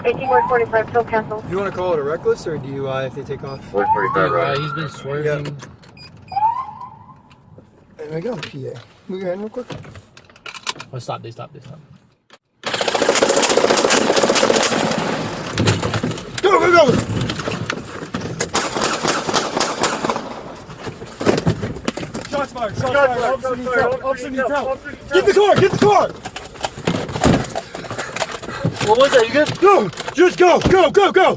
18145, still cancel. You want to call it a reckless or DUI if they take off? 145, right? He's been swerving. Yep. There we go, PA. Move your hand real quick. Oh, stop, they stop. Go, go, go! Shots fired, shots fired. Officer needs help, officer needs help. Get the car, get the car! What was that? You good? Go! Just go, go, go, go!